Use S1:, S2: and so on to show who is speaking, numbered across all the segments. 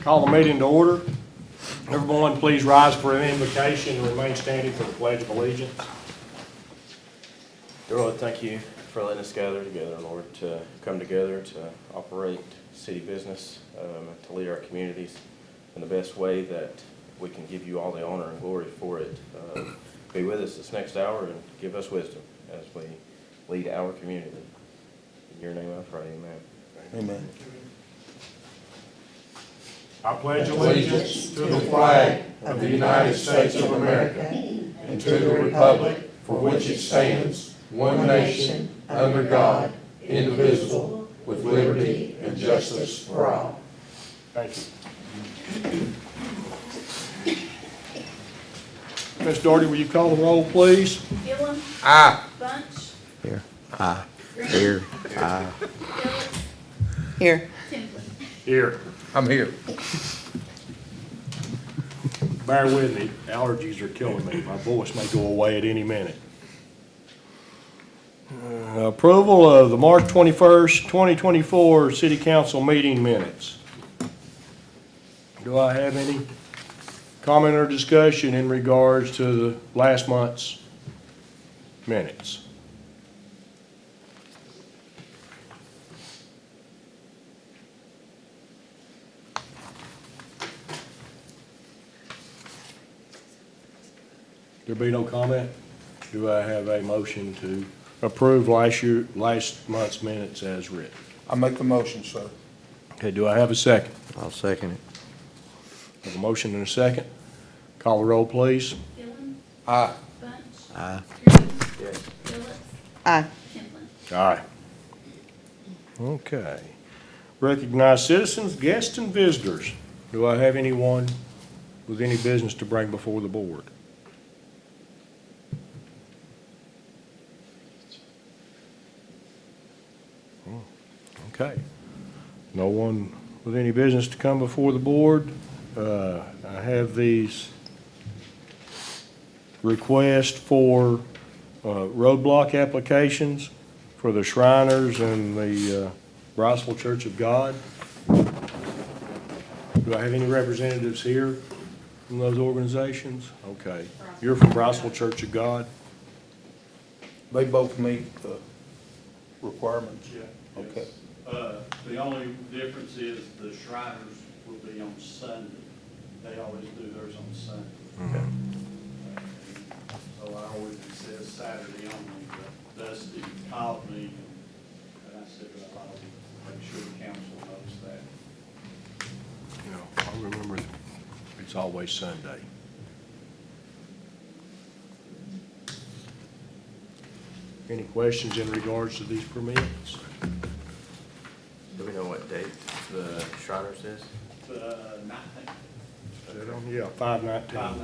S1: Call the meeting to order. Everyone, please rise for an invocation and remain standing for the Pledge of Allegiance.
S2: Dear Lord, thank you for letting us gather together, Lord, to come together to operate city business, to lead our communities in the best way that we can give you all the honor and glory for it. Be with us this next hour and give us wisdom as we lead our community. In your name I pray, amen.
S3: Amen.
S1: I pledge
S3: Allegiance to the flag of the United States of America and to the republic for which it stands, one nation, under God, indivisible, with liberty and justice for all.
S1: Thank you. Ms. Doherty, will you call the roll, please?
S4: Gillum.
S3: Aye.
S4: Bunch.
S5: Here. Aye.
S4: Green.
S5: Here. Aye.
S4: Phillips.
S5: Here.
S4: Tinsley.
S1: Here.
S3: I'm here.
S1: Bear with me, allergies are killing me. My voice may go away at any minute. Approval of the March 21st, 2024 City Council meeting minutes. Do I have any comment or discussion in regards to the last month's minutes? There be no comment? Do I have a motion to approve last month's minutes as written?
S3: I make the motion, sir.
S1: Okay, do I have a second?
S5: I'll second it.
S1: Have a motion and a second. Call the roll, please.
S4: Gillum.
S3: Aye.
S4: Bunch.
S5: Aye.
S4: Green.
S2: Yes.
S4: Phillips.
S5: Aye.
S4: Tinsley.
S1: Aye. Okay. Recognize citizens, guests, and visitors. Do I have anyone with any business to bring before the board? Okay. No one with any business to come before the board. I have these requests for roadblock applications for the Shriners and the Briceville Church of God. Do I have any representatives here from those organizations? Okay. You're from Briceville Church of God?
S3: They both meet the requirements?
S6: Yeah.
S3: Okay.
S6: The only difference is the Shriners will be on Sunday. They always do theirs on Sunday. So I always, it says Saturday only, but Dusty called me and I said, well, I'll make sure the council knows that.
S1: You know, I remember it's always Sunday. Any questions in regards to these permits?
S2: Do we know what date the Shriners is?
S6: The 19th,
S1: Is that on? Yeah, 5/19.
S6: 5/19.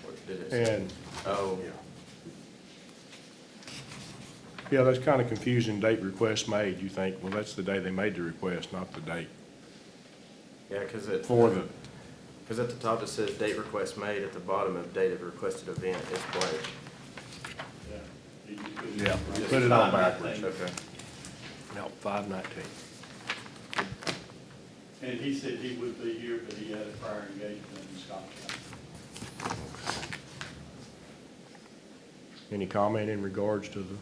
S2: What did it say?
S1: And,
S2: Oh,
S1: yeah, that's kind of confusing, date request made. You think, well, that's the day they made the request, not the date
S2: yeah, because it,
S1: for the,
S2: because at the top it says date request made, at the bottom of date of requested event, it's blank.
S6: Yeah. You can put it-
S1: Yeah,
S6: just
S1: put it on
S6: 5/19.
S1: backwards.
S2: Okay.
S1: no, 5/19.
S6: And he said he would be here, but he had a prior engagement in Scotland.
S1: Any comment in regards to the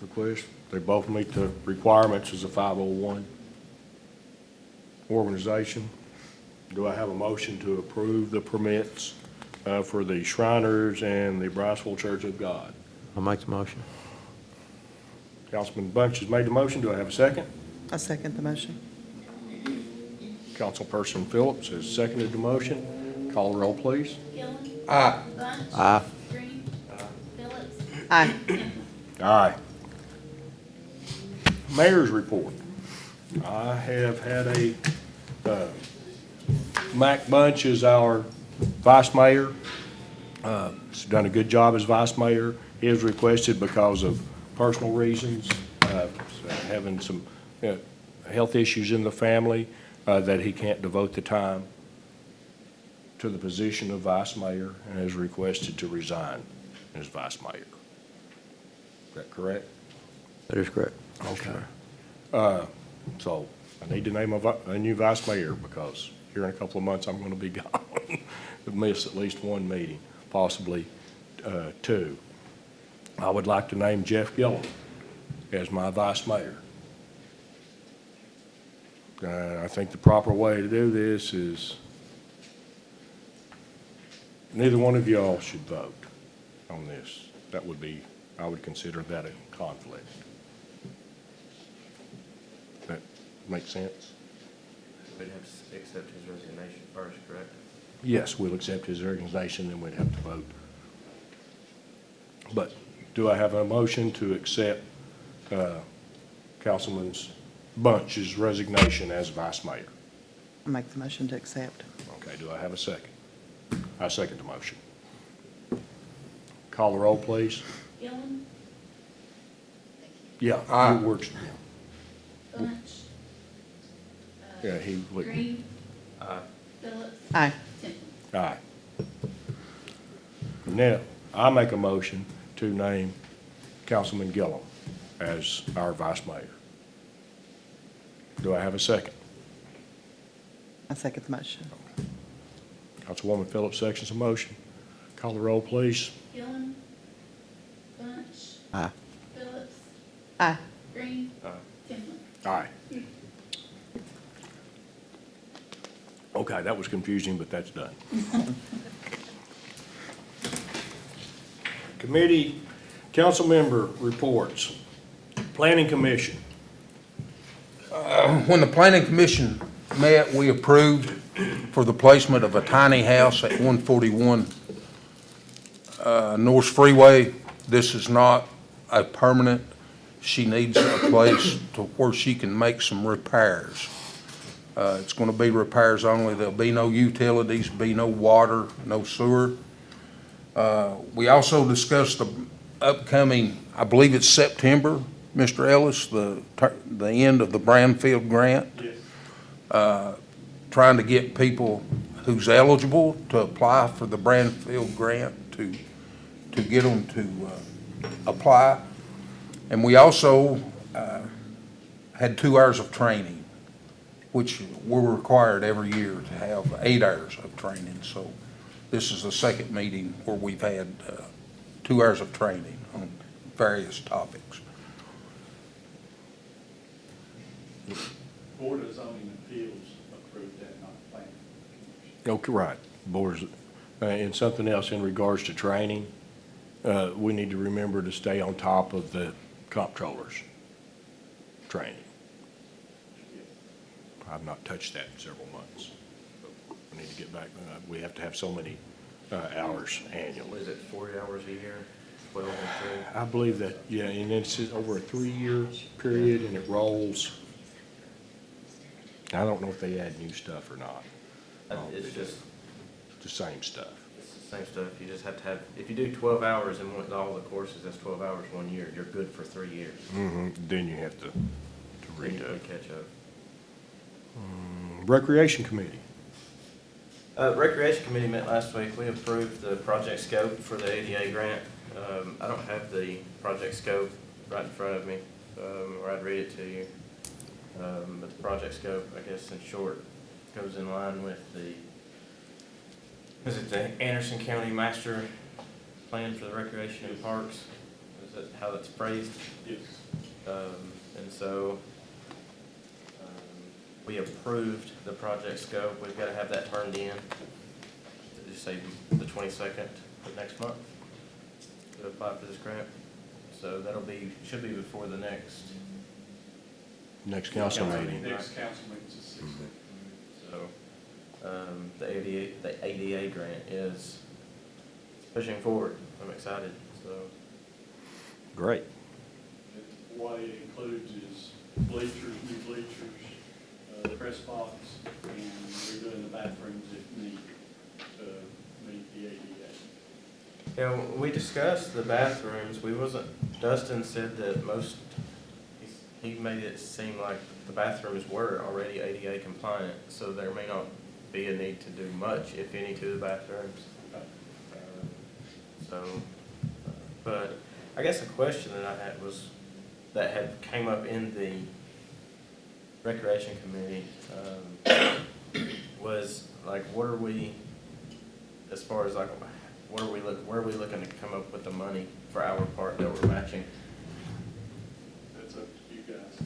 S1: request? They both meet the requirements as a 501 organization. Do I have a motion to approve the permits for the Shriners and the Briceville Church of God?
S5: I'll make the motion.
S1: Councilman Bunch has made the motion. Do I have a second?
S7: I second the motion.
S1: Councilperson Phillips has seconded the motion. Call the roll, please.
S4: Gillum.
S3: Aye.
S4: Bunch.
S5: Aye.
S4: Green. Phillips.
S7: Aye.
S4: Tinsley.
S1: Aye. Mayor's report. I have had Mac Bunch is our vice mayor. He's done a good job as vice mayor. He has requested because of personal reasons, having some health issues in the family, that he can't devote the time to the position of vice mayor and has requested to resign as vice mayor. Is that correct?
S5: That is correct.
S1: Okay. So I need to name a new vice mayor because here in a couple of months, I'm going to be gone. Miss at least one meeting, possibly two. I would like to name Jeff Gillum as my vice mayor. I think the proper way to do this is neither one of y'all should vote on this. That would be, I would consider that a conflict. That make sense?
S2: We'd have to accept his resignation first, correct?
S1: Yes, we'll accept his resignation, then we'd have to vote. But do I have a motion to accept Councilman Bunch's resignation as vice mayor?
S7: I make the motion to accept.
S1: Okay, do I have a second? I second the motion. Call the roll, please.
S4: Gillum,
S1: Yeah,
S3: Aye.
S1: it works.
S4: Bunch.
S1: Yeah, he would.
S4: Green,
S2: Aye.
S4: Phillips,
S7: Aye.
S4: Timple.
S1: Aye. Now, I make a motion to name Councilman Gillum as our vice mayor. Do I have a second?
S7: I second the motion.
S1: Councilwoman Phillips seconds the motion. Call the roll, please.
S4: Gillum, Bunch,
S5: Aye.
S4: Phillips,
S7: Aye.
S4: Green,
S2: Aye.
S4: Timple.
S1: Aye. Okay, that was confusing, but that's done. Committee, council member reports. Planning Commission.
S3: When the planning commission met, we approved for the placement of a tiny house at 141 North Freeway. This is not a permanent. She needs a place to where she can make some repairs. It's going to be repairs only. There'll be no utilities, be no water, no sewer. We also discussed the upcoming, I believe it's September, Mr. Ellis, the end of the Brownfield grant.
S6: Yes.
S3: Trying to get people who's eligible to apply for the Brownfield grant to get them to apply. And we also had 2 hours of training, which we're required every year to have 8 hours of training. So this is the second meeting where we've had 2 hours of training on various topics.
S6: Board of Zoning Appeals approved that, not planning commission.
S1: Okay, right, boards, and something else in regards to training, we need to remember to stay on top of the comptroller's training. I've not touched that in several months. We need to get back, we have to have so many hours annually.
S2: Was it 40 hours a year, 12 and 3?
S1: I believe that, yeah, and it's over a 3-year period and it rolls. I don't know if they add new stuff or not.
S2: It's just,
S1: The same stuff.
S2: it's the same stuff. You just have to have, if you do 12 hours in all the courses, that's 12 hours 1 year. You're good for 3 years.
S1: Then you have to
S2: Then you
S1: redo.
S2: can catch up.
S1: Recreation Committee.
S2: Recreation Committee met last week. We approved the project scope for the ADA grant. I don't have the project scope right in front of me, or I'd read it to you. But the project scope, I guess in short, goes in line with is it the Anderson County Master Plan for the Recreation and Parks? Is that how that's phrased?
S6: Yes.
S2: And so, we approved the project scope. We've got to have that turned in, just say the 22nd of next month to apply for this grant. So that'll be, should be before the next.
S1: Next council meeting.
S6: Next council meeting's the 16th.
S2: So, the ADA grant is pushing forward. I'm excited, so.
S1: Great.
S6: What it includes is bleachers, new bleachers, press box, and redoing the bathrooms if needed to meet the ADA.
S2: Yeah, we discussed the bathrooms. Dustin said that he made it seem like the bathrooms were already ADA compliant, so there may not be a need to do much, if any, to the bathrooms. But I guess a question that I had was, that had came up in Recreation Committee, was like, what are we, as far as like, where are we looking to come up with the money for our part that we're matching?
S6: That's up to you guys.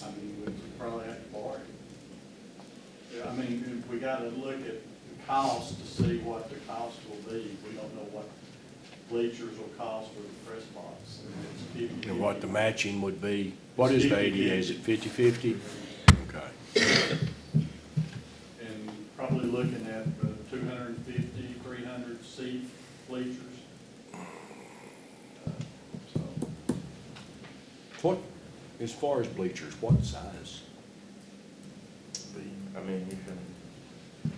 S6: I mean, we probably have to borrow. Yeah, I mean, we gotta look at the cost to see what the cost will be. We don't know what bleachers will cost for the press box. And it's 50-50.
S1: And what the matching would be. What is the ADA? Is it 50/50? Okay.
S6: And probably looking at 250, 300 seat bleachers. So,
S1: What, as far as bleachers, what size?
S2: I mean, you can.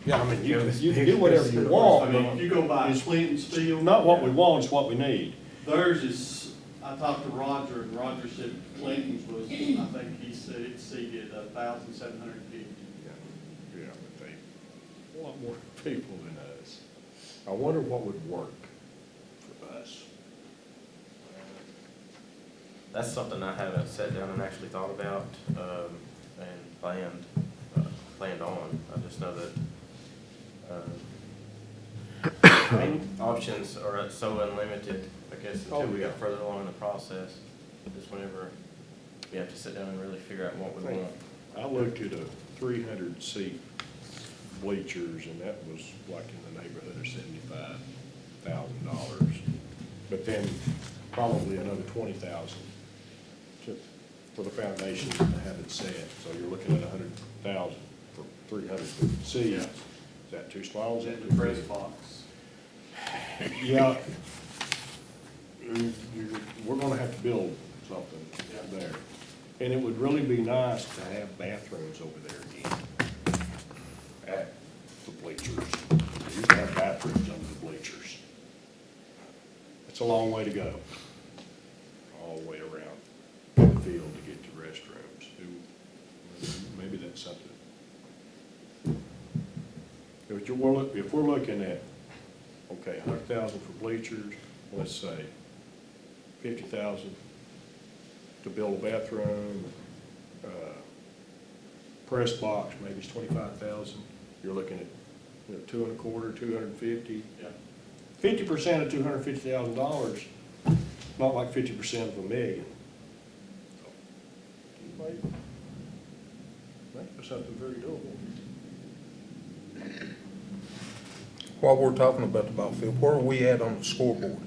S1: Yeah, I mean, you can do whatever you want.
S6: I mean, if you go by
S1: It's
S6: Clinton's field.
S1: not what we want, it's what we need.
S6: Theirs is, I talked to Roger, and Roger said Clinton's was, I think he said it seated 1,750.
S1: Yeah, but they, a lot more people than us. I wonder what would work for us.
S2: That's something I haven't sat down and actually thought about, and planned on. I just know that, I mean, options are so unlimited, I guess, until we got further along in the process. Just whenever we have to sit down and really figure out what we want.
S1: I looked at a 300-seat bleachers, and that was like in the neighborhood of $75,000. But then probably another $20,000 for the foundation to have it set. So you're looking at $100,000 for 300 seats.
S6: Yeah.
S1: Is that too small? Is that
S6: And
S1: too
S6: the press
S1: big?
S6: box.
S1: Yeah. We're gonna have to build something there. And it would really be nice to have bathrooms over there again at the bleachers. You can have bathrooms under the bleachers. It's a long way to go, all the way around the field to get to restrooms. Maybe that's something. If we're looking at, okay, 100,000 for bleachers, let's say 50,000 to build a bathroom, press box, maybe it's 25,000. You're looking at, 225, 250.
S6: Yeah.
S1: 50% of $250,000, not like 50% of $1 million. That's something very doable.
S3: While we're talking about the ball field, where are we at on the scoreboard?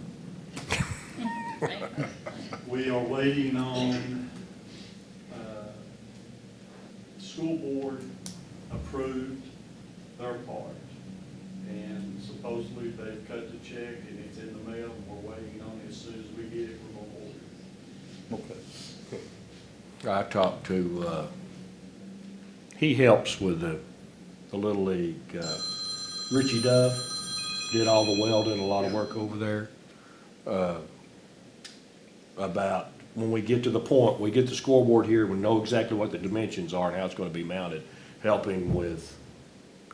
S6: We are waiting on, school board approved their part. And supposedly they've cut the check and it's in the mail, and we're waiting on it. As soon as we get it, we're gonna order it.
S3: Okay.
S1: I talked to, he helps with the Little League, Richie Duff, did all the welding, a lot of work over there. About when we get to the point, we get the scoreboard here, we know exactly what the dimensions are and how it's gonna be mounted, helping with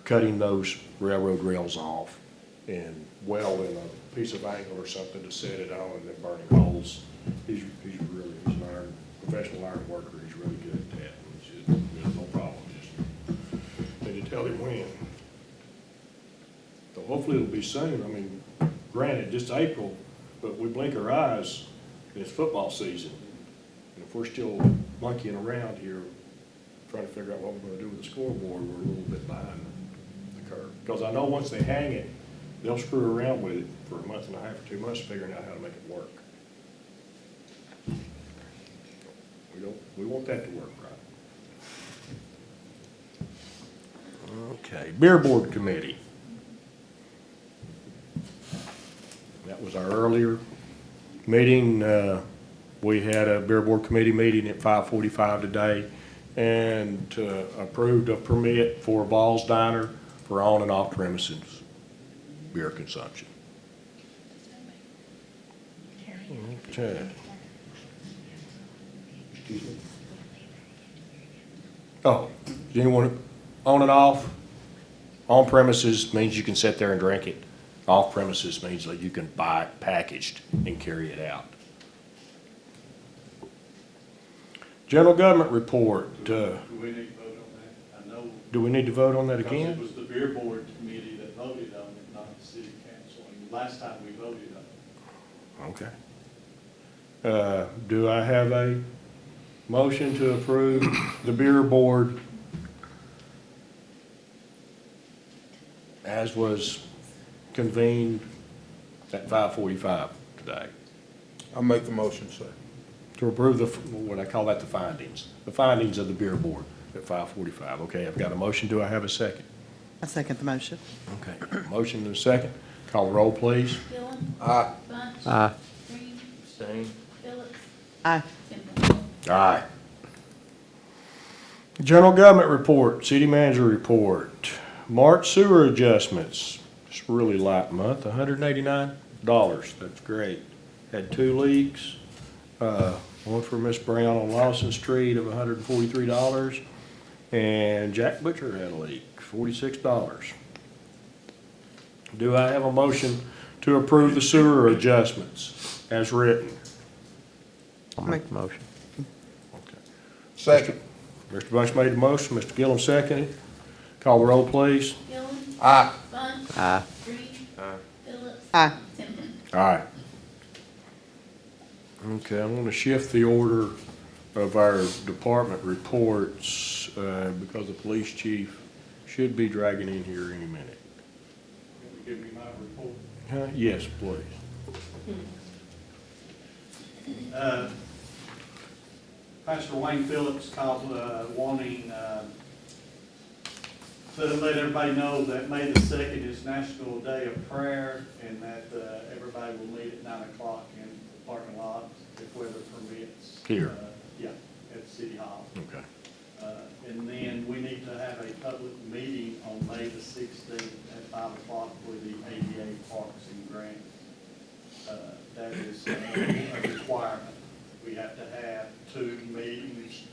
S1: cutting those railroad rails off and welding a piece of angle or something to set it on and then burning holes. He's an professional iron worker, he's really good at that. There's no problem, just need to tell him when. So hopefully it'll be soon. I mean, granted, it's April, but we blink our eyes, and it's football season. And if we're still monkeying around here, trying to figure out what we're gonna do with the scoreboard, we're a little bit behind the curve. Because I know once they hang it, they'll screw around with it for a month and a half or 2 months, figuring out how to make it work. We want that to work right. Okay, Beer Board Committee. That was our earlier meeting. We had a Beer Board Committee meeting at 5:45 today and approved a permit for Vols Diner for on and off premises beer consumption. Okay. Excuse me? Oh, does anyone, on and off? On premises means you can sit there and drink it. Off premises means that you can buy it packaged and carry it out. General government report,
S6: Do we need to vote on that? I know.
S1: do we need to vote on that
S6: Because it
S1: again?
S6: was the beer board committee that voted on it, not the city council. And last time we voted on it.
S1: Okay. Do I have a motion to approve the beer board as was convened at 5:45 today?
S3: I'll make the motion, sir.
S1: To approve what I call that, the findings of the beer board at 5:45. Okay, I've got a motion. Do I have a second?
S7: I second the motion.
S1: Okay, motion and a second. Call the roll, please.
S4: Gillum.
S3: Aye.
S4: Bunch.
S5: Aye.
S4: Green.
S2: Abstain.
S4: Phillips.
S7: Aye.
S4: Timple.
S1: Aye. General government report, city manager report. March sewer adjustments, it's a really light month, $189. That's great. Had 2 leaks, one for Miss Brown on Lawson Street of $143, and Jack Butcher had a leak, $46. Do I have a motion to approve the sewer adjustments as written?
S5: I'll make the motion.
S3: Second.
S1: Mr. Bunch made the motion, Mr. Gillum seconded. Call the roll, please.
S4: Gillum.
S3: Aye.
S4: Bunch.
S5: Aye.
S4: Green.
S2: Aye.
S4: Phillips.
S7: Aye.
S4: Timple.
S1: Aye. Okay, I'm gonna shift the order of our department reports, because the police chief should be dragging in here any minute.
S6: Can you give me my report?
S1: Yes, please.
S6: Pastor Wayne Phillips called, wanting, to let everybody know that May the 2nd is National Day of Prayer, and that, everybody will meet at 9 o'clock in the parking lot if weather permits.
S1: Here?
S6: Yeah, at City Hall.
S1: Okay.
S6: And then we need to have a public meeting on May the 16th at 5 o'clock for the ADA Parks and Grants. That is a requirement. We have to have 2 meetings.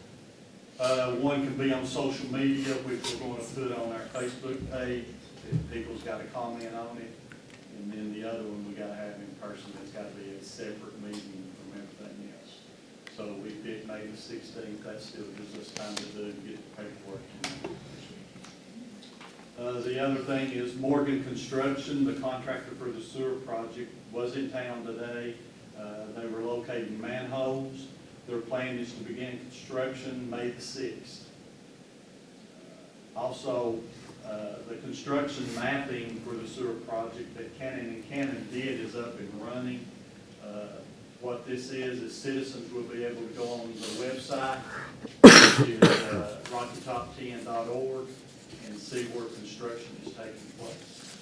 S6: One can be on social media, which we're going to put on our Facebook page, if people's got a comment on it. And then the other one we gotta have in person, it's gotta be a separate meeting from everything else. So we picked May the 16th, that still gives us time to do, get the paperwork. The other thing is Morgan Construction, the contractor for the sewer project, was in town today. They were locating manholes. Their plan is to begin construction May the 6th. Also, the construction mapping for the sewer project that Cannon did is up and running. What this is citizens will be able to go on the website, which is rockytop10.org, and see where construction is taking place.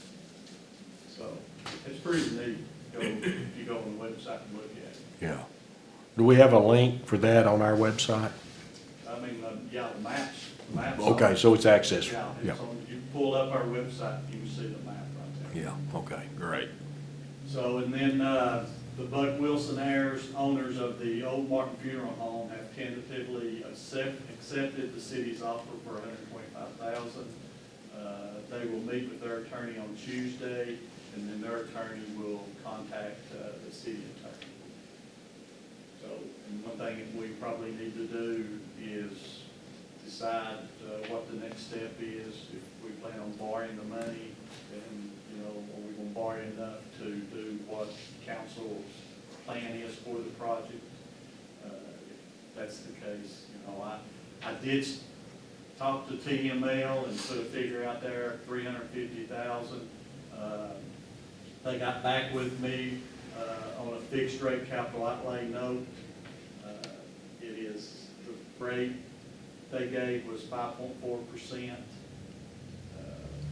S6: So it's pretty neat, if you go on the website and look at it.
S1: Yeah. Do we have a link for that on our website?
S6: I mean, yeah, the maps.
S1: Okay, so it's access.
S6: Yeah,
S1: Yeah.
S6: it's on, you pull up our website, you can see the map right there.
S1: Yeah, okay, great.
S6: So, and then, the Buck Wilson heirs, owners of the Old Martin Funeral Home, have tentatively accepted the city's offer for $125,000. They will meet with their attorney on Tuesday, and then their attorney will contact, the city attorney. So, and one thing that we probably need to do is decide, what the next step is. If we plan on borrowing the money, then, are we gonna borrow enough to do what council's plan is for the project? If that's the case, I did talk to TML and put a figure out there, $350,000. They got back with me, on a fixed rate capital outlay note. It is, the rate they gave was 5.4%,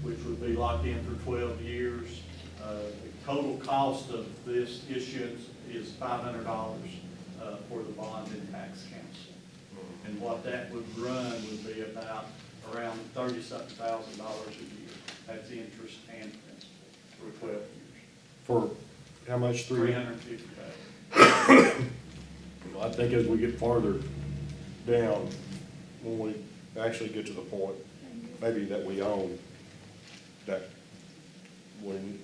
S6: which would be locked in for 12 years. The total cost of this issuance is $500 for the bond and tax council. And what that would run would be about around $30-something thousand a year. That's interest and principal for 12 years.
S1: For how much?
S6: $350,000.
S1: I think as we get farther down, when we actually get to the point, maybe that we own, that when,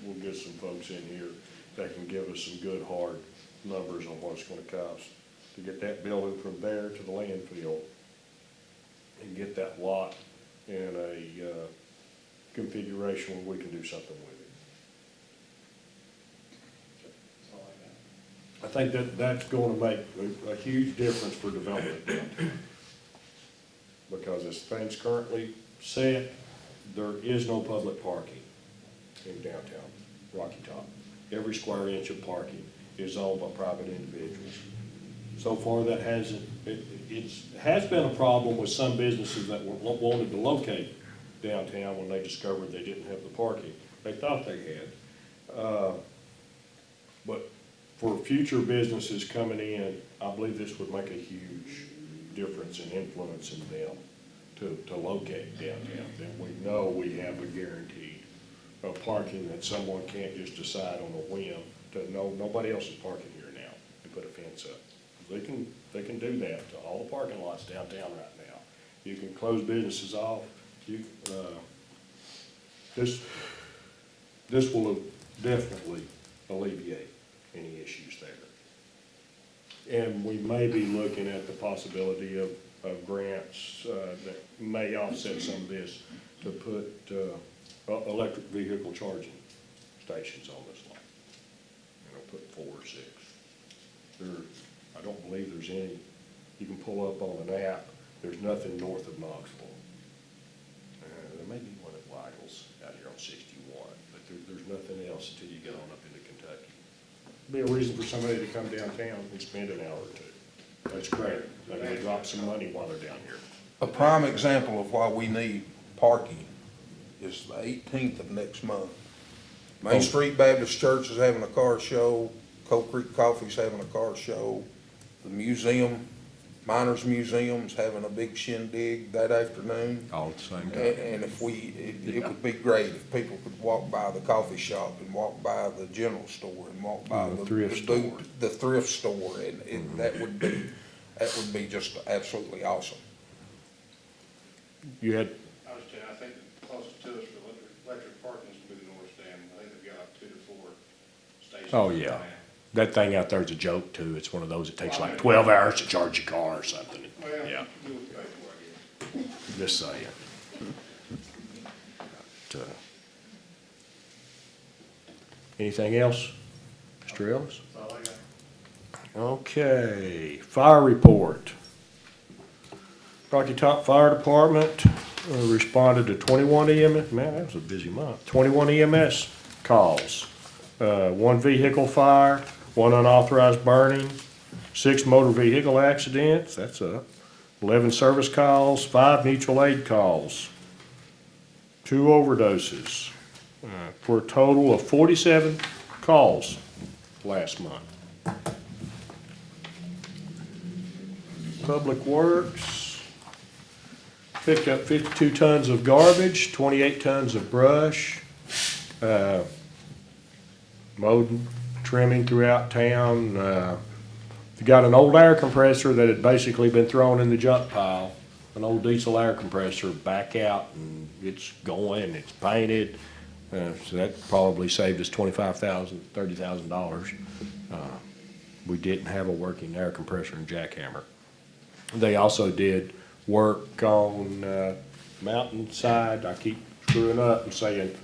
S1: we'll get some folks in here that can give us some good hard numbers on what it's gonna cost. to get that building from there to the landfill and get that lot in a configuration where we can do something with it.
S6: That's all I got.
S1: I think that that's gonna make a huge difference for development downtown. Because as things currently set, there is no public parking in downtown Rocky Top. Every square inch of parking is owned by private individuals. So far, that hasn't, it has been a problem with some businesses that wanted to locate downtown when they discovered they didn't have the parking they thought they had. But for future businesses coming in, I believe this would make a huge difference in influencing them to locate downtown. Then we know we have a guaranteed parking that someone can't just decide on a whim to, no, nobody else is parking here now, and put a fence up. They can do that to all the parking lots downtown right now. You can close businesses off, this will definitely alleviate any issues there. And we may be looking at the possibility of grants that may offset some of this to put electric vehicle charging stations on this line. Put 4 or 6. I don't believe there's any, you can pull up on an app, there's nothing north of Knoxville. There may be one at Weigels out here on 61, but there's nothing else until you get on up into Kentucky. Be a reason for somebody to come downtown and spend an hour or two. That's great. They can drop some money while they're down here.
S3: A prime example of why we need parking is the 18th of next month. Main Street Baptist Church is having a car show, Coal Creek Coffee's having a car show, the museum, Miners Museum's having a big shindig that afternoon.
S1: All at the same
S3: And if it would be great if people could walk by the coffee shop and walk by the general store and walk by
S1: The
S3: the
S1: thrift
S3: boot-
S1: store.
S3: The thrift store, and that would be just absolutely awesome.
S1: You had,
S8: I was saying, I think the closest to us for electric parking is gonna be the north stand. I think they've got 2 to 4 stations.
S1: oh
S8: right
S1: yeah,
S8: now.
S1: that thing out there's a joke too. It's one of those that takes like 12 hours to charge your car or something.
S8: Well,
S1: Yeah,
S8: do what you pay for, I guess.
S1: just saying. But, anything else, Mr. Ellis?
S6: That's all I got.
S1: Okay, fire report. Rocky Top Fire Department responded to 21 EMS, man, that was a busy month, 21 EMS calls. 1 vehicle fire, 1 unauthorized burning, 6 motor vehicle accidents, that's up. 11 service calls, 5 mutual aid calls, 2 overdoses, for a total of 47 calls last month. Public Works picked up 52 tons of garbage, 28 tons of brush, mowed, trimming throughout town. They got an old air compressor that had basically been thrown in the junk pile, an old diesel air compressor back out, and it's going, it's painted. So that probably saved us $25,000, $30,000. We didn't have a working air compressor and jackhammer. They also did work on Mountainside, I keep screwing up and saying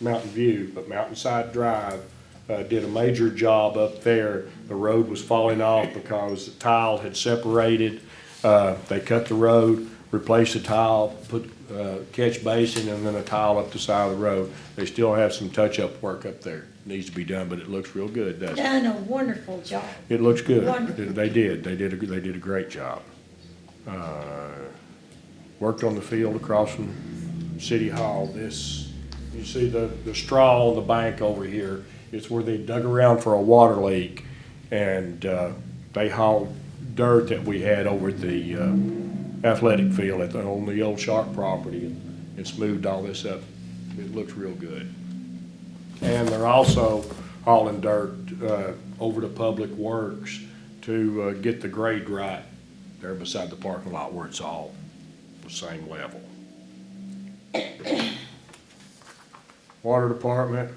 S1: Mountain View, but Mountainside Drive, did a major job up there. The road was falling off because the tile had separated. They cut the road, replaced the tile, put catch basin and then a tile up the side of the road. They still have some touch-up work up there. Needs to be done, but it looks real good, doesn't it?
S4: Done a wonderful job.
S1: It looks good.
S4: Wonderful.
S1: They did a great job. Worked on the field across from City Hall. You see the straw on the bank over here, it's where they dug around for a water leak, and they hauled dirt that we had over at the athletic field on the old Sharp property and smoothed all this up. It looks real good. And they're also hauling dirt over to Public Works to get the grade right there beside the parking lot where it's all the same level. Water Department,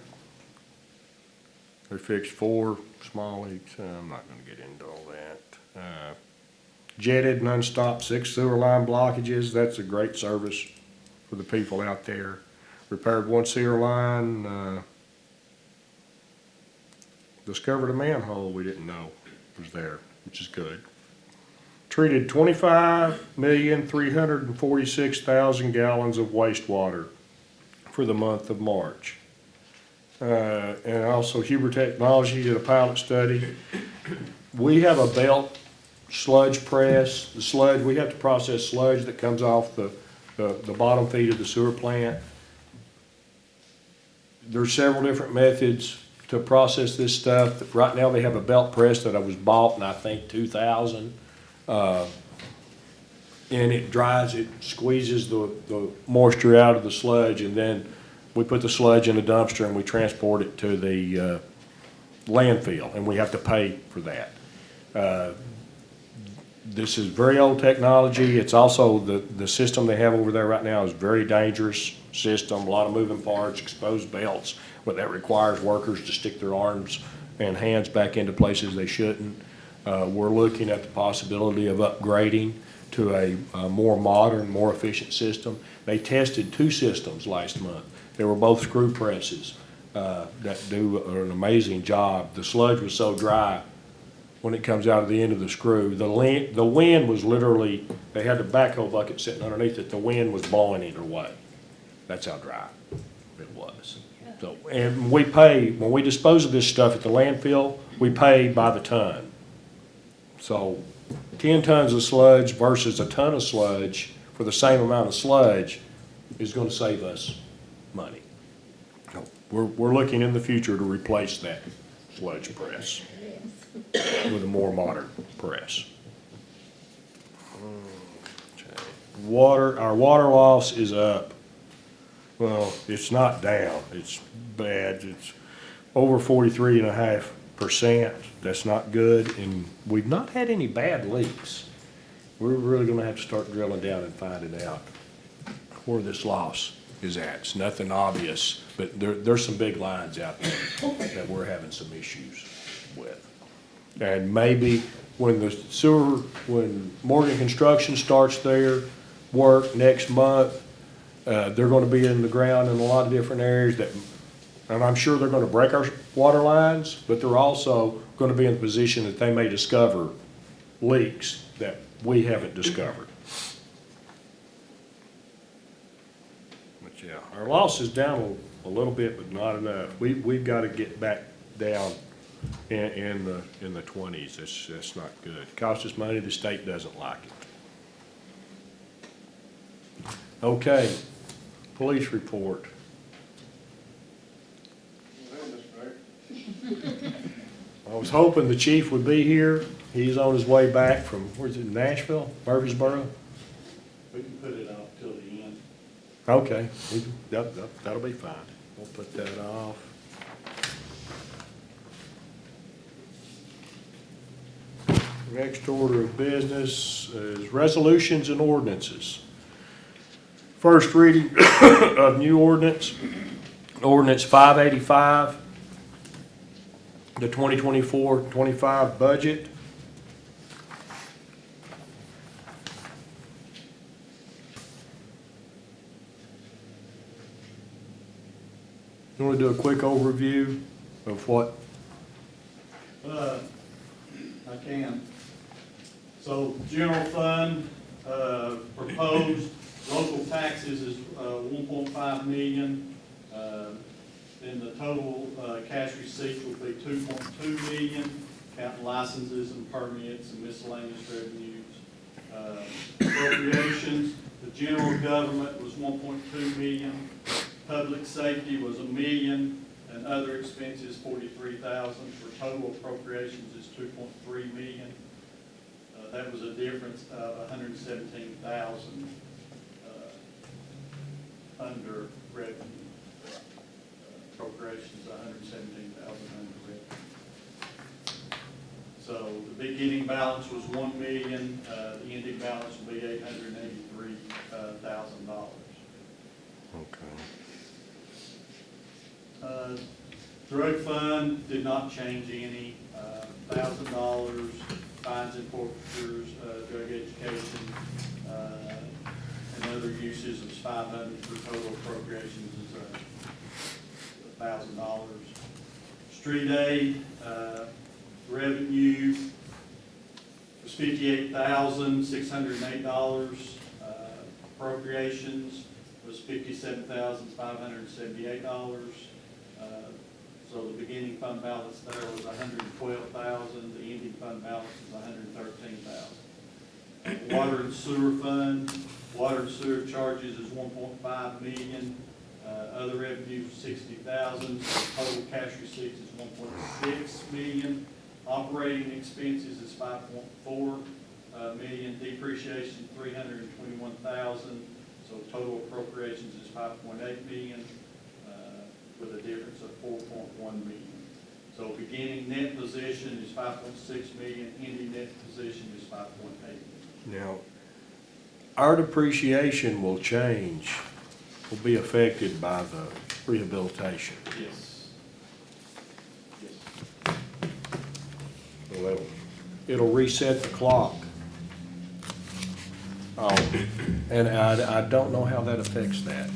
S1: they fixed 4 small leaks, I'm not gonna get into all that. Jetted and unstopped 6 sewer line blockages, that's a great service for the people out there. Repaired 1 sewer line, discovered a manhole we didn't know was there, which is good. Treated 25,346,000 gallons of wastewater for the month of March. And also Huber Technology did a pilot study. We have a belt sludge press. The sludge, we have to process sludge that comes off the bottom feed of the sewer plant. There's several different methods to process this stuff. Right now, they have a belt press that I was bought in, I think, 2000. And it dries, it squeezes the moisture out of the sludge, and then we put the sludge in a dumpster and we transport it to the landfill, and we have to pay for that. This is very old technology. It's also, the system they have over there right now is a very dangerous system, a lot of moving parts, exposed belts, but that requires workers to stick their arms and hands back into places they shouldn't. We're looking at the possibility of upgrading to a more modern, more efficient system. They tested 2 systems last month. They were both screw presses that do an amazing job. The sludge was so dry when it comes out of the end of the screw. The wind was literally, they had the backhoe bucket sitting underneath it, the wind was blowing it away. That's how dry it was. So, and we pay, when we dispose of this stuff at the landfill, we pay by the ton. So 10 tons of sludge versus a ton of sludge for the same amount of sludge is gonna save us money. So we're looking in the future to replace that sludge press with a more modern press. Our water loss is up. Well, it's not down, it's bad. It's over 43.5%. That's not good, and we've not had any bad leaks. We're really gonna have to start drilling down and finding out where this loss is at. It's nothing obvious, but there's some big lines out there that we're having some issues with. And maybe when Morgan Construction starts their work next month, they're gonna be in the ground in a lot of different areas and I'm sure they're gonna break our water lines, but they're also gonna be in the position that they may discover leaks that we haven't discovered. But yeah, our loss is down a little bit, but not enough. We've gotta get back down in the 20s. That's not good. Costs us money, the state doesn't like it. Okay, police report. I was hoping the chief would be here. He's on his way back from, where's it, Nashville, Murfreesboro?
S6: We can put it off till the end.
S1: Okay, that'll be fine. We'll put that off. Next order of business is resolutions and ordinances. First reading of new ordinance, ordinance 585, the 2024-25 budget. You want to do a quick overview of what?
S6: I can. So general fund, proposed local taxes is 1.5 million. Then the total cash receipts will be 2.2 million, counting licenses and permits and miscellaneous revenues. Appropriations, the general government was 1.2 million, public safety was $1 million, and other expenses 43,000. For total appropriations is 2.3 million. That was a difference of 117,000 under revenue. Appropriations 117,000 under revenue. So the beginning balance was 1 million. The ending balance will be $883,000.
S1: Okay.
S6: Drug fund did not change any. $500 for total appropriations is $1,000. Street aid, revenue was $58,608. Appropriations was $57,578. So the beginning fund balance there was $112,000. The ending fund balance is $113,000. Water and sewer fund, water and sewer charges is $1.5 million. Other revenues $60,000. Total cash receipts is $1.6 million. Operating expenses is $5.4 million. Depreciation $321,000. So total appropriations is $5.8 million, with a difference of $4.1 million. So beginning net position is $5.6 million. Ending net position is $5.8 million.
S1: Now, our depreciation will change, will be affected by the rehabilitation.
S6: Yes. Yes.
S1: Well, it'll reset the clock. Oh, and I don't know how that affects that.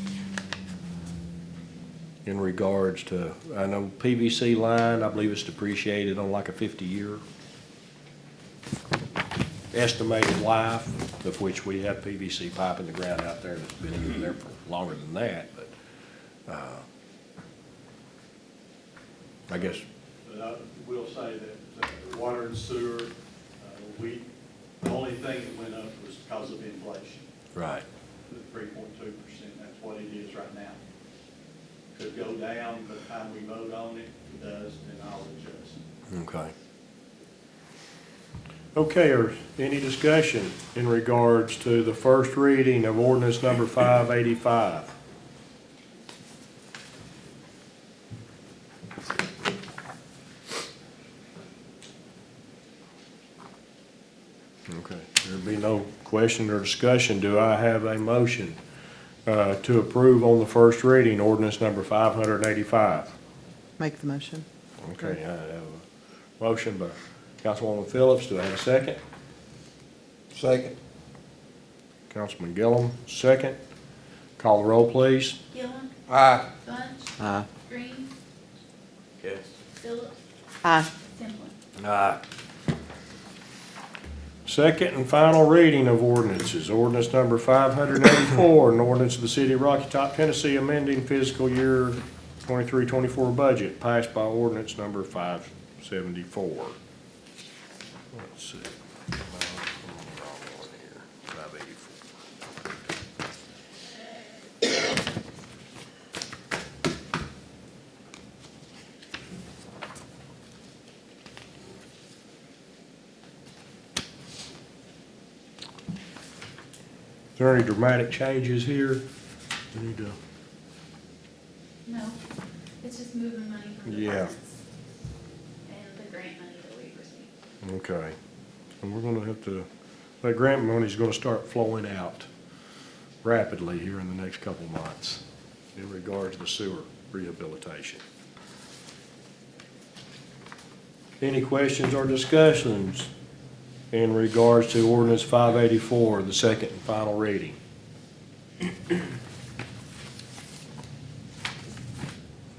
S1: In regards to, I know PVC line, I believe it's depreciated on like a 50-year estimated life, of which we have PVC pipe in the ground out there that's been in there for longer than that, but, I guess,
S6: But I will say that water and sewer, the only thing that went up was because of inflation,
S1: right.
S6: the 3.2%. That's what it is right now. Could go down, by the time we vote on it, it does, then I'll adjust.
S1: Okay. Okay, or any discussion in regards to the first reading of ordinance number 585? Okay, there'll be no question or discussion. Do I have a motion to approve on the first reading ordinance number 585?
S7: Make the motion.
S1: Okay, I have a motion by Councilwoman Phillips. Do I have a second?
S3: Second.
S1: Councilman Gillum, second. Call the roll, please.
S4: Gillum,
S3: Aye.
S4: Bunch,
S5: Aye.
S4: Green,
S2: Yes.
S4: Phillips,
S7: Aye.
S4: Timplin.
S1: Aye. Second and final reading of ordinances. Ordinance number 584, an ordinance of the City of Rocky Top, Tennessee, amending fiscal year 23-24 budget, passed by ordinance number 574. Let's see. I'm on the wrong one here. 584. Is there any dramatic changes here? We need to,
S4: No, it's just moving money from
S1: Yeah.
S4: departments and the grant money that we received.
S1: okay. And we're gonna have to, that grant money's gonna start flowing out rapidly here in the next couple months in regards to sewer rehabilitation. Any questions or discussions in regards to ordinance 584, the second and final reading?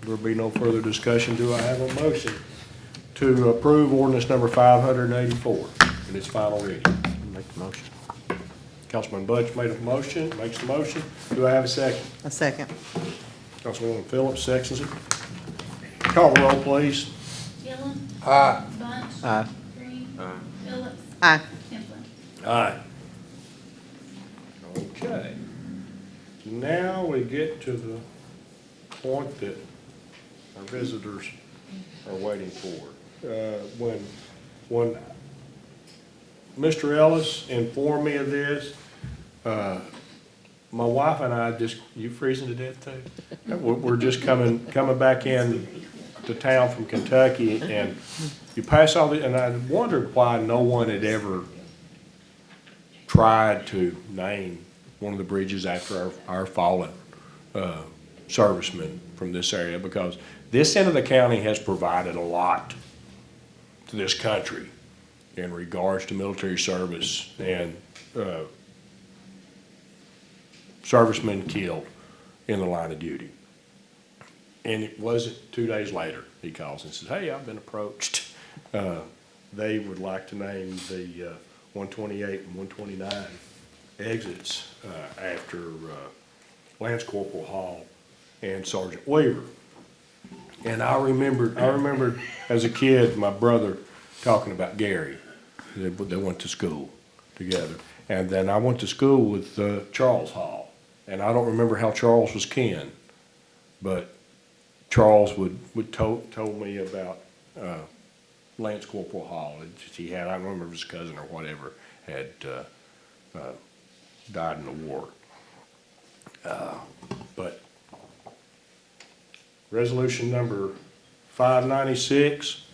S1: There'll be no further discussion. Do I have a motion to approve ordinance number 584 in its final reading?
S5: Make the motion.
S1: Councilman Butch made a motion, makes the motion. Do I have a second?
S7: A second.
S1: Councilwoman Phillips seconds it. Call the roll, please.
S4: Gillum,
S3: Aye.
S4: Bunch,
S5: Aye.
S4: Green, Phillips,
S7: Aye.
S4: Timplin.
S1: Aye. Okay. Now we get to the point that our visitors are waiting for. When Mr. Ellis informed me of this, my wife and I just, you freezing to death too? We're just coming back in to town from Kentucky, and you pass all the, and I wondered why no one had ever tried to name one of the bridges after our fallen servicemen from this area, because this end of the county has provided a lot to this country in regards to military service and servicemen killed in the line of duty. And it wasn't 2 days later, he calls and says, hey, I've been approached. They would like to name the 128 and 129 exits after Lance Corporal Hall and Sergeant Weaver. And I remembered as a kid, my brother talking about Gary. They went to school together. And then I went to school with Charles Hall. And I don't remember how Charles was kin, but Charles told me about Lance Corporal Hall. He had, I don't remember if his cousin or whatever, had died in the war. But resolution number 596,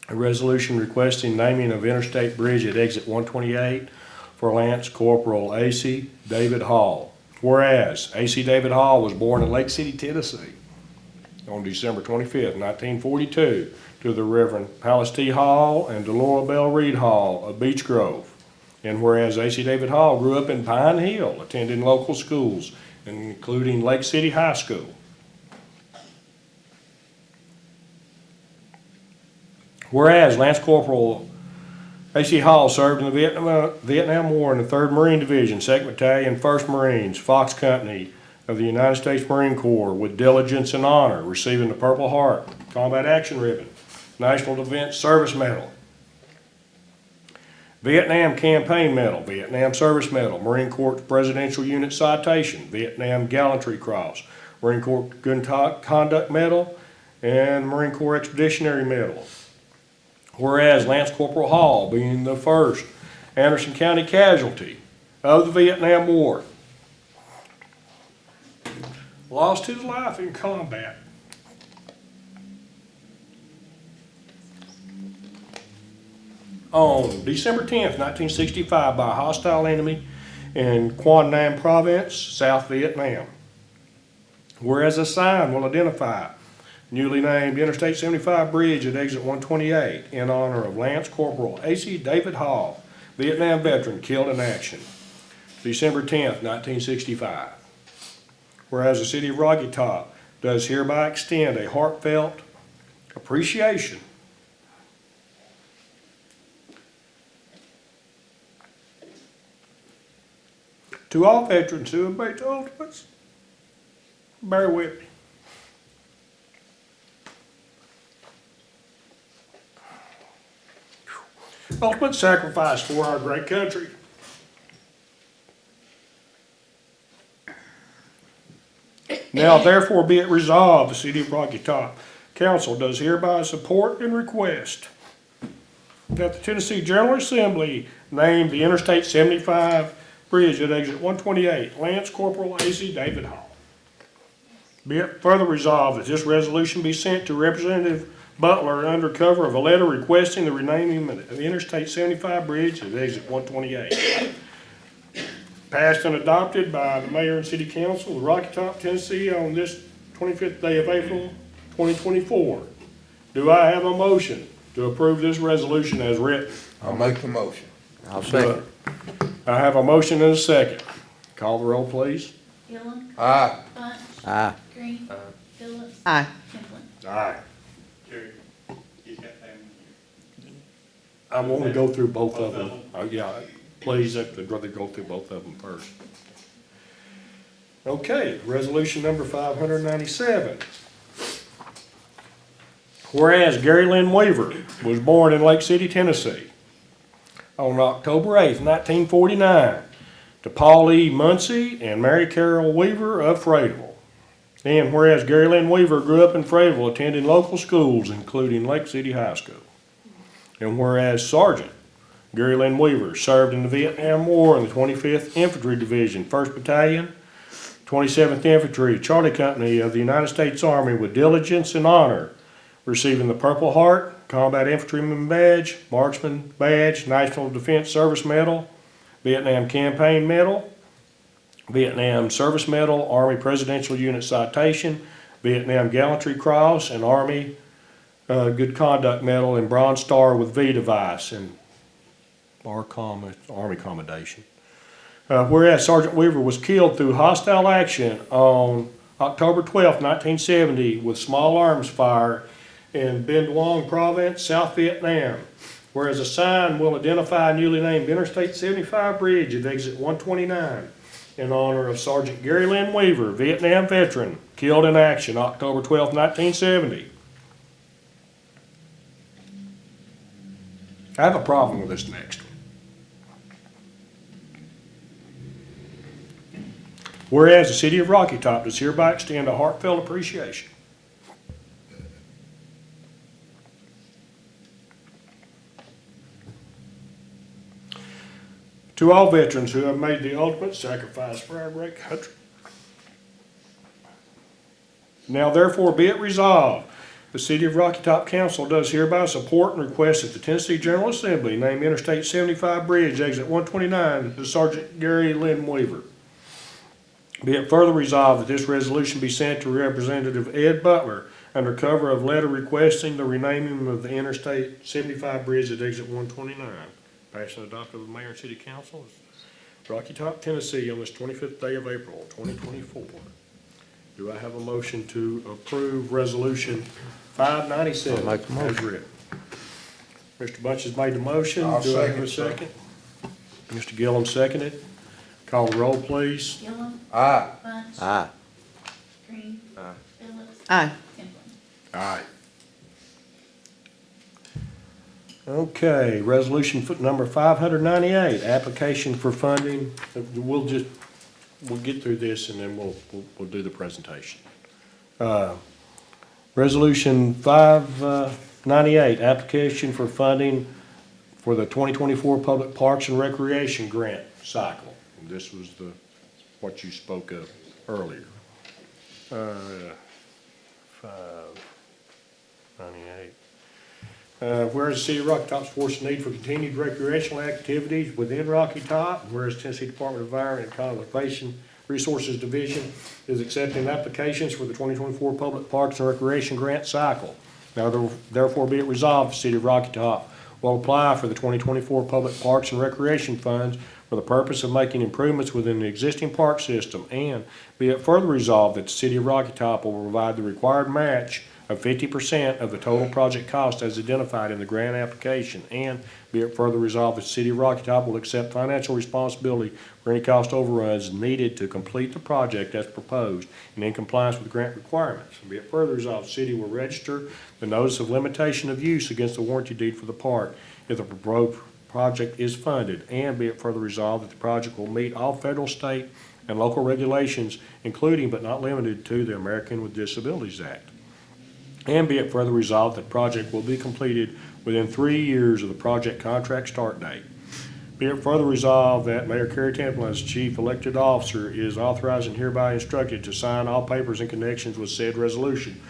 S1: a resolution requesting naming of Interstate Bridge at exit 128 for Lance Corporal A.C. David Hall. Whereas A.C. David Hall was born in Lake City, Tennessee on December 25th, 1942, to the Reverend Pallas T. Hall and Delora Bell Reed Hall of Beech Grove. And whereas A.C. David Hall grew up in Pine Hill, attending local schools, including Lake City High School. Whereas Lance Corporal A.C. Hall served in the Vietnam War in the 3rd Marine Division, 2nd Battalion, 1st Marines, Fox Company of the United States Marine Corps with diligence and honor, receiving the Purple Heart, Combat Action Ribbon, National Defense Service Medal, Vietnam Campaign Medal, Vietnam Service Medal, Marine Corps Presidential Unit Citation, Vietnam Gallantry Cross, Marine Corps Good Conduct Medal, and Marine Corps Expeditionary Medal. Whereas Lance Corporal Hall, being the first Anderson County casualty of the Vietnam War, lost his life in combat. On December 10th, 1965, by a hostile enemy in Quang Nam Province, South Vietnam. Whereas a sign will identify newly named Interstate 75 Bridge at exit 128 in honor of Lance Corporal A.C. David Hall, Vietnam veteran killed in action, December 10th, 1965. Whereas the City of Rocky Top does hereby extend a heartfelt appreciation to all veterans who have made the ultimates. Bear with me. Ultimate sacrifice for our great country. Now therefore be it resolved, the City of Rocky Top Council does hereby support and request that the Tennessee General Assembly name the Interstate 75 Bridge at exit 128, Lance Corporal A.C. David Hall. Be it further resolved that this resolution be sent to Representative Butler under cover of a letter requesting the renaming of the Interstate 75 Bridge at exit 128. Passed and adopted by the Mayor and City Council of Rocky Top, Tennessee on this 25th day of April, 2024. Do I have a motion to approve this resolution as written?
S3: I'll make the motion.
S5: I'll second.
S1: I have a motion and a second. Call the roll, please.
S4: Gillum,
S3: Aye.
S4: Bunch,
S5: Aye.
S4: Green, Phillips,
S7: Aye.
S4: Timplin.
S1: Aye.
S6: Jerry, he's got family here.
S1: I want to go through both of
S6: Both of
S1: them.
S6: them?
S1: Yeah, please, I'd rather go through both of them first. Okay, resolution number 597. Whereas Gary Lynn Weaver was born in Lake City, Tennessee on October 8th, 1949 to Paul E. Muncie and Mary Carol Weaver of Fredeville. And whereas Gary Lynn Weaver grew up in Fredeville attending local schools including Lake City High School. And whereas Sergeant Gary Lynn Weaver served in the Vietnam War in the 25th Infantry Division, 1st Battalion, 27th Infantry, Charlie Company of the United States Army with diligence and honor, receiving the Purple Heart, Combat Infantryman Badge, Marksman Badge, National Defense Service Medal, Vietnam Campaign Medal, Vietnam Service Medal, Army Presidential Unit Citation, Vietnam Gallantry Cross, and Army Good Conduct Medal and Bronze Star with V device and Army Commendation. Whereas Sergeant Weaver was killed through hostile action on October 12, 1970, with small arms fire in Bien Duong Province, South Vietnam. Whereas a sign will identify a newly named Interstate 75 bridge at exit 129 in honor of Sergeant Gary Lynn Weaver, Vietnam veteran, killed in action October 12, 1970. I have a problem with this next one. Whereas the city of Rocky Top does hereby extend a heartfelt appreciation to all veterans who have made the ultimate sacrifice for our great country. Now therefore be it resolved, the City of Rocky Top Council does hereby support and request that the Tennessee General Assembly name Interstate 75 Bridge, exit 129, to Sergeant Gary Lynn Weaver. Be it further resolved that this resolution be sent to Representative Ed Butler under cover of letter requesting the renaming of the Interstate 75 Bridge at exit 129. Passed and adopted by the Mayor and City Council of Rocky Top, Tennessee on this 25th day of April, 2024. Do I have a motion to approve Resolution 597
S5: I'll make the motion.
S1: as written? Mr. Bunch has made the motion.
S3: I'll
S1: Do I have a
S3: second,
S1: second? Mr. Gillum seconded. Call the roll, please.
S4: Gillum,
S3: Aye.
S4: Bunch,
S5: Aye.
S4: Green,
S2: Aye.
S4: Phillips,
S7: Aye.
S4: Timplin.
S1: Aye. Okay, resolution number 598, application for funding. We'll get through this and then we'll do the presentation. Resolution 598, application for funding for the 2024 Public Parks and Recreation Grant Cycle. And this was what you spoke of earlier. 598. Whereas the City of Rocky Top supports the need for continued recreational activities within Rocky Top, whereas Tennessee Department of Environment and Conservation Resources Division is accepting applications for the 2024 Public Parks and Recreation Grant Cycle. Now therefore be it resolved, the City of Rocky Top will apply for the 2024 Public Parks and Recreation Funds for the purpose of making improvements within the existing park system, and be it further resolved that the City of Rocky Top will provide the required match of 50% of the total project cost as identified in the grant application, and be it further resolved that the City of Rocky Top will accept financial responsibility for any cost overruns needed to complete the project as proposed and in compliance with grant requirements. And be it further resolved, the city will register the notice of limitation of use against the warranty deed for the park if the proposed project is funded, and be it further resolved that the project will meet all federal, state, and local regulations, including but not limited to the American with Disabilities Act. And be it further resolved that the project will be completed within 3 years of the project contract start date. Be it further resolved that Mayor Kerry Templin, as Chief Elected Officer, is authorized and hereby instructed to sign all papers in connections with said resolution.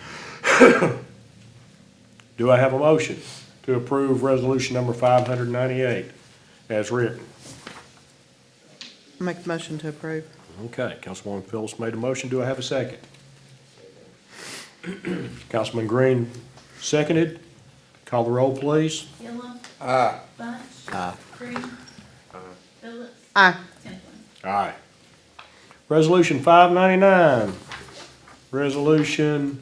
S1: Do I have a motion to approve resolution number 598 as written?
S7: Make the motion to approve.
S1: Okay, Councilwoman Phillips made a motion. Do I have a second? Councilman Green seconded. Call the roll, please.
S4: Gillum,
S3: Aye.
S4: Bunch,
S5: Aye.
S4: Green, Phillips,
S7: Aye.
S4: Timplin.
S1: Aye. Resolution 599, resolution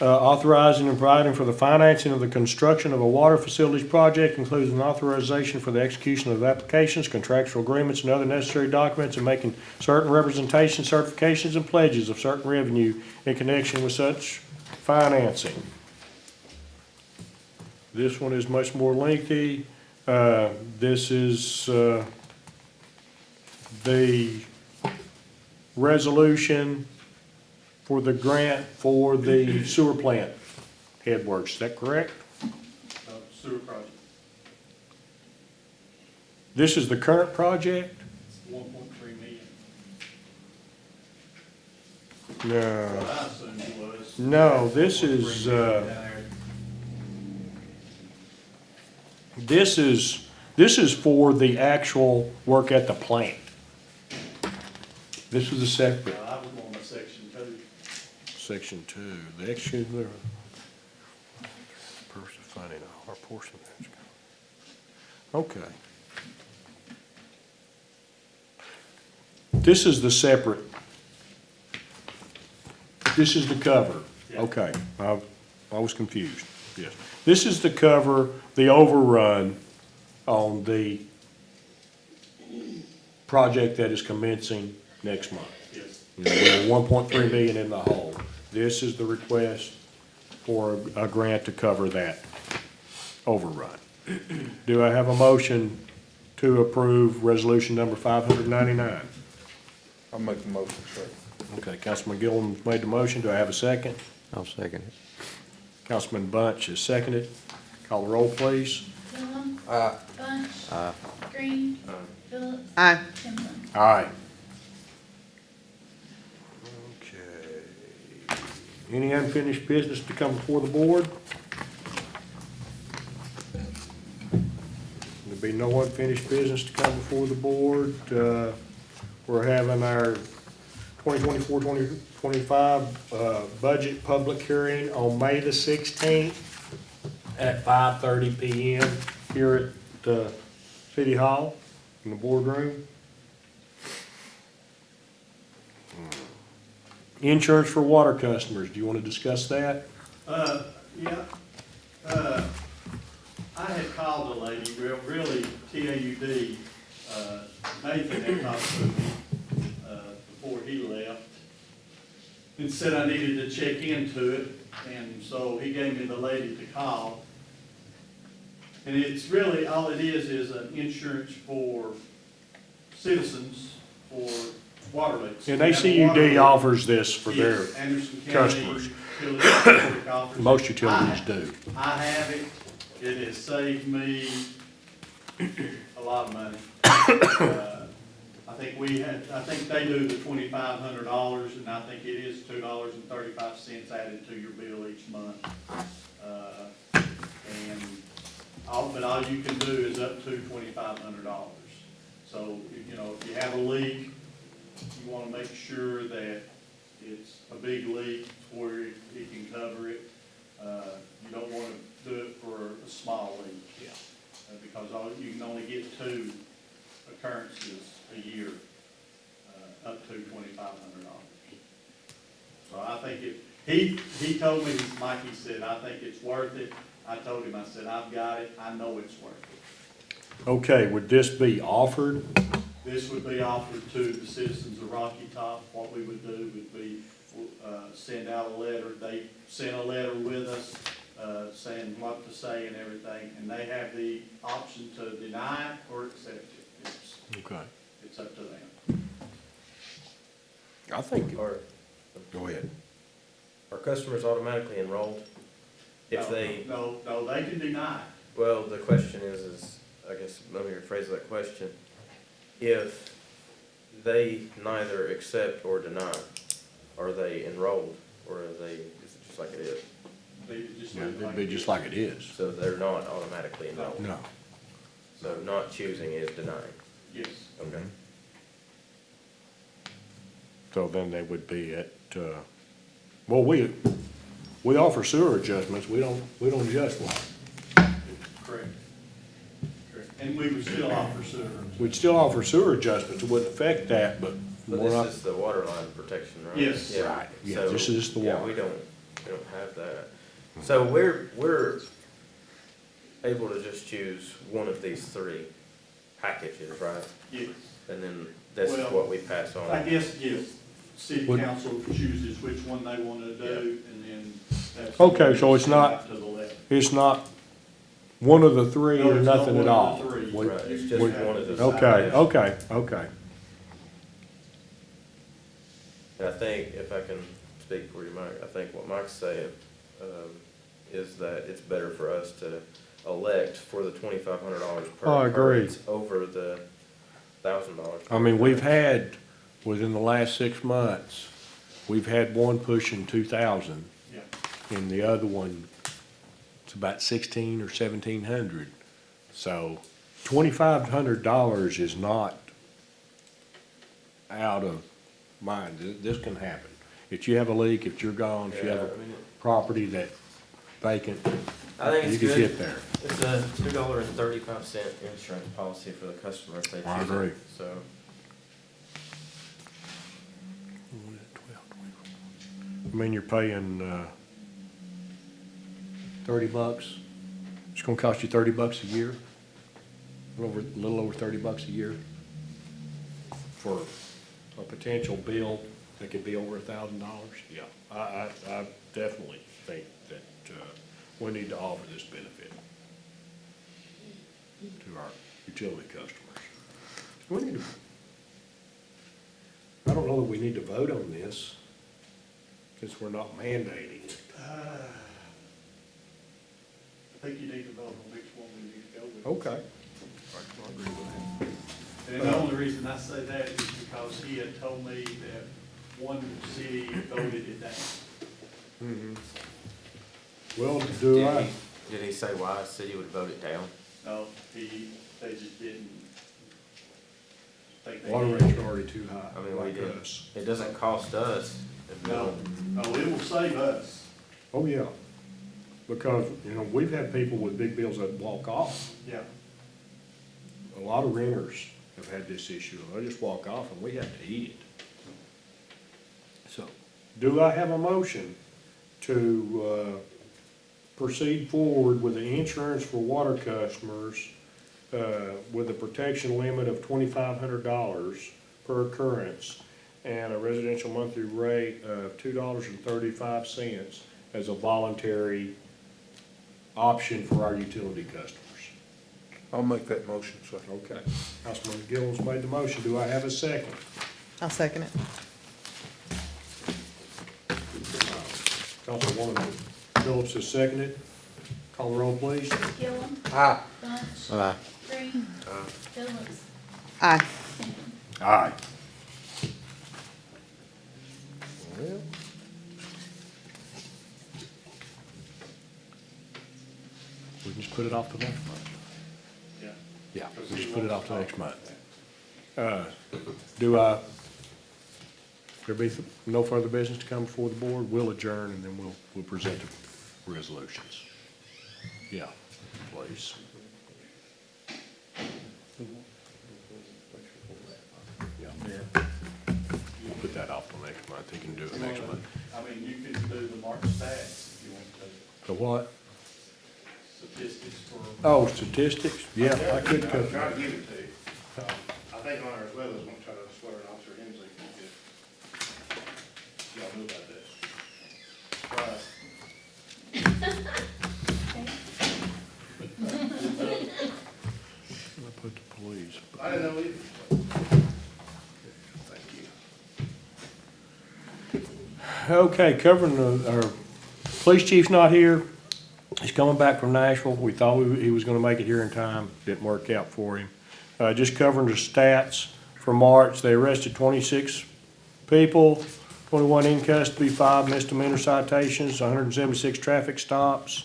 S1: authorizing and providing for the financing of the construction of a water facilities project, includes an authorization for the execution of applications, contractual agreements, and other necessary documents, and making certain representations, certifications, and pledges of certain revenue in connection with such financing. This one is much more lengthy. This is the resolution for the grant for the sewer plant headworks. Is that correct?
S6: Sewer project,
S1: This is the current project?
S6: 1.3 million.
S1: No.
S6: What I assumed it was.
S1: No, this is, this is for the actual work at the plant. This is a separate.
S6: I was on the section 2.
S1: Section 2, the extra, person funding our portion. Okay. This is the separate, this is the cover.
S6: Yeah.
S1: Okay, I was confused, yes. This is to cover the overrun on the project that is commencing next month.
S6: Yes.
S1: You know, we're 1.3 million in the hole. This is the request for a grant to cover that overrun. Do I have a motion to approve resolution number 599?
S3: I'll make the motion, sir.
S1: Okay, Councilman Gillum made the motion. Do I have a second?
S5: I'll second it.
S1: Councilman Bunch has seconded. Call the roll, please.
S4: Gillum.
S3: Aye.
S4: Bunch.
S5: Aye.
S4: Green. Phillips.
S7: Aye.
S4: Timlin.
S1: Aye. Okay. Any unfinished business to come before the board? There'll be no unfinished business to come before the board. We're having our 2024-2025 budget public hearing on May the 16th at 5:30 PM here at City Hall in the boardroom. Insurance for water customers, do you want to discuss that?
S6: Yeah. I had called a lady, really TAUD, Nathan had talked to me, before he left, and said I needed to check into it, and so he gave me the lady to call. And it's really, all it is an insurance for citizens for water leaks.
S1: And
S6: We have a water
S1: ACUD
S6: leak.
S1: offers this for their,
S6: Yes, Anderson County
S1: customers.
S6: Utility Authority offers it.
S1: most utilities do.
S6: I have it, it has saved me a lot of money. I think they do the $2,500, and I think it is $2.35 added to your bill each month. And but all you can do is up to $2,500. So, you know, if you have a leak, you wanna make sure that it's a big leak where it can cover it. You don't wanna do it for a small leak.
S1: Yeah.
S6: Because you can only get 2 occurrences a year, up to $2,500. So I think he told me, Mikey said, I think it's worth it. I told him, I said, I've got it, I know it's worth it.
S1: Okay, would this be offered?
S6: This would be offered to the citizens of Rocky Top. What we would do would be, send out a letter. They sent a letter with us, saying what to say and everything, and they have the option to deny it or accept it.
S1: Okay.
S6: It's up to them.
S1: I think,
S2: Are,
S1: go ahead.
S2: are customers automatically enrolled? If they,
S6: No, they can deny it.
S2: well, the question is, I guess, let me rephrase that question. If they neither accept or deny, are they enrolled, or are they, is it just like it is?
S6: They just
S1: Yeah,
S6: leave
S1: it'd
S6: like
S1: be
S6: it
S1: just
S6: is.
S1: like it is.
S2: So they're not automatically enrolled?
S1: No.
S2: So not choosing is denying?
S6: Yes.
S2: Okay.
S1: So then they would be at, well, we offer sewer adjustments, we don't adjust water.
S6: Correct. Correct. And we would still offer sewer.
S1: We'd still offer sewer adjustments, it wouldn't affect that, but
S2: But
S1: we're not.
S2: this is the water line protection, right?
S6: Yes.
S2: Yeah.
S1: Right, yeah,
S2: So,
S1: this is the
S2: yeah,
S1: water.
S2: we don't have that. So we're able to just choose one of these 3 packages, right?
S6: Yes.
S2: And then this is
S6: Well,
S2: what we pass on?
S6: I guess, yes, city
S1: Would-
S6: council chooses which one they want to do, and then that's.
S1: Okay, so it's not-
S6: After the letter.
S1: It's not one of the 3
S6: No,
S1: or
S6: it's not
S1: nothing
S6: one
S1: at
S6: of
S1: all.
S6: the 3.
S1: We-
S2: Right, it's
S6: You
S2: just
S6: have
S2: one
S6: to
S2: of the.
S6: decide.
S1: Okay.
S2: And I think, if I can speak for you, Mike, I think what Mike's saying, is that it's better for us to elect for the $2,500 per
S1: I agree.
S2: occurrence over the $1,000.
S1: I mean, we've had, within the last 6 months, we've had one pushing 2,000,
S6: Yeah.
S1: and the other one, it's about 1,600 or 1,700. So $2,500 is not out of mind. This can happen. If you have a leak, if you're gone, if you have
S2: Yeah,
S1: a
S2: I mean,
S1: property that vacant,
S2: I think
S1: you
S2: it's
S1: can
S2: good.
S1: get there.
S2: It's a $2.35 insurance policy for the customer if they choose it.
S1: I agree.
S2: So,
S1: I mean, you're paying, $30. It's gonna cost you $30 a year, a little over $30 a year for a potential bill that could be over $1,000. Yeah, I definitely think that, we need to offer this benefit to our utility customers. We need to, I don't know that we need to vote on this, since we're not mandating it.
S6: I think you need to vote on which one we need to go with.
S1: Okay. I agree with that.
S6: And the only reason I say that is because he had told me that one city voted it down.
S1: Well, do I?
S2: Did he say why a city would vote it down?
S6: No, they just didn't think they
S1: Water
S6: did.
S1: rates are already too high,
S2: I mean, we
S1: like
S2: did.
S1: us.
S2: It doesn't cost us. if we
S6: No,
S2: don't-
S6: no, it will save us.
S1: Oh, yeah. Because, we've had people with big bills that walk off.
S6: Yeah.
S1: A lot of renters have had this issue. They just walk off and we have to eat it. So, do I have a motion to, proceed forward with the insurance for water customers, with a protection limit of $2,500 per occurrence and a residential monthly rate of $2.35 as a voluntary option for our utility customers?
S3: I'll make that motion, sir.
S1: Okay. Councilman Gillum's made the motion. Do I have a second?
S7: I'll second it.
S1: Councilwoman Phillips has seconded. Call the roll, please.
S4: Gillum.
S3: Aye.
S4: Bunch.
S5: Aye.
S4: Green. Phillips.
S7: Aye.
S4: Sam.
S1: Aye. Well. We can just put it off to next month.
S6: Yeah.
S1: Yeah, we just put it off to next month. Do I, there be no further business to come before the board? We'll adjourn and then we'll present the resolutions. Yeah, please. Yeah. We'll put that off till next month. He can do it next month.
S6: I mean, you could do the March stats if you want to,
S1: The what?
S6: statistics for.
S1: Oh, statistics? Yeah, I could
S8: I'll
S1: cover
S8: try
S1: that.
S8: to give it to you. I think on there as well is one try to swear in Officer Hensley, if y'all knew about that.
S1: I put the police.
S8: I didn't know either.
S1: Thank you. Okay, covering our police chief's not here. He's coming back from Nashville. We thought he was gonna make it here in time. Didn't work out for him. Just covering the stats for March, they arrested 26 people, 21 in custody, 5 misdemeanor citations, 176 traffic stops,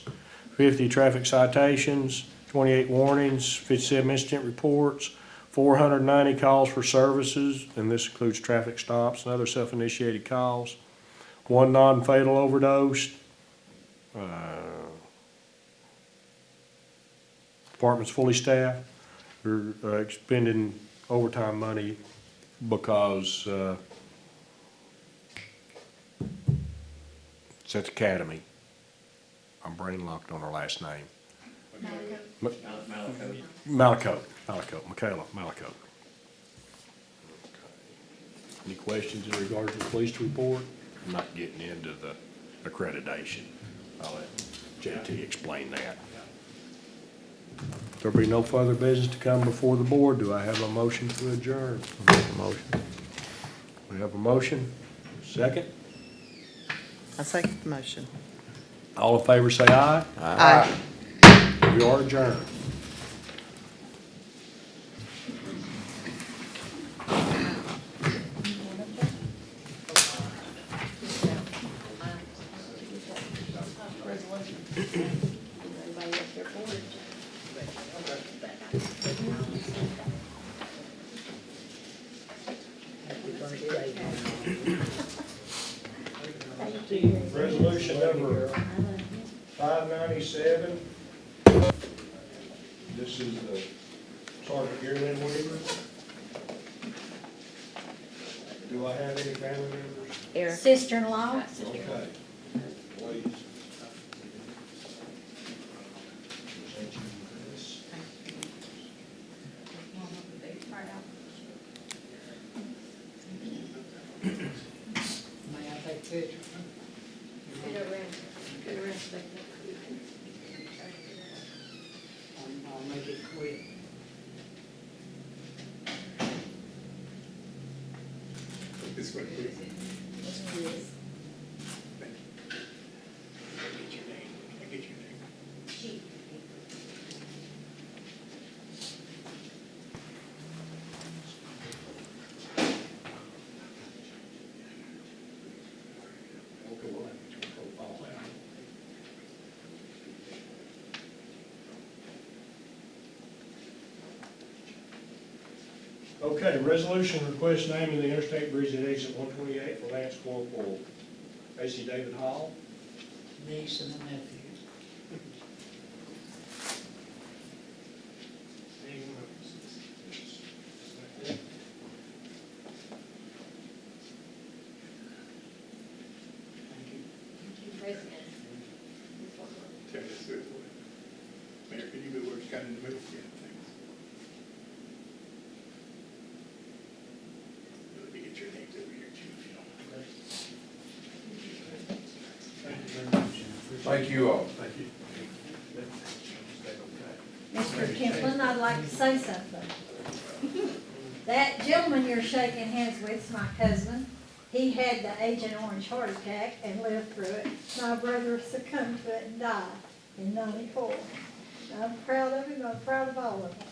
S1: 50 traffic citations, 28 warnings, 57 incident reports, 490 calls for services, and this includes traffic stops and other self-initiated calls, 1 non-fatal overdose. Department's fully staffed. We're expending overtime money because it's at the academy. I'm brain locked on her last name. Malakote, Michaela Malakote. Any questions in regards to the police report? I'm not getting into the accreditation. I'll let JT explain that. There'll be no further business to come before the board. Do I have a motion to adjourn?
S5: Make a motion.
S1: We have a motion. Second.
S7: I second the motion.
S1: All in favor say aye.
S7: Aye.
S1: We are adjourned. Resolution number 597. This is the Sergeant Gary Lynn Weaver.
S3: Do I have any family members?
S4: Eric.
S9: Sister-in-law.
S3: Okay. Please.
S9: May I take a picture? I'll make it quick.
S3: This way, please. Get your name. Can I get your name? Okay, well, let me get your profile out.
S1: Okay, resolution request naming the interstate bridge at exit 128 for Lance Corporal A.C. David Hall.
S9: Niece and a nephew.
S3: Tell me this way. Mayor, can you go where it's kind of in the middle? Yeah, thanks. Let me get your names over here too, if you don't mind. Thank you all. Thank you.
S9: Mr. Kemplin, I'd like to say something. That gentleman you're shaking hands with is my cousin. He had the Agent Orange heart attack and lived through it. My brother succumbed to it and died in '94. I'm proud of him, I'm proud of all of them.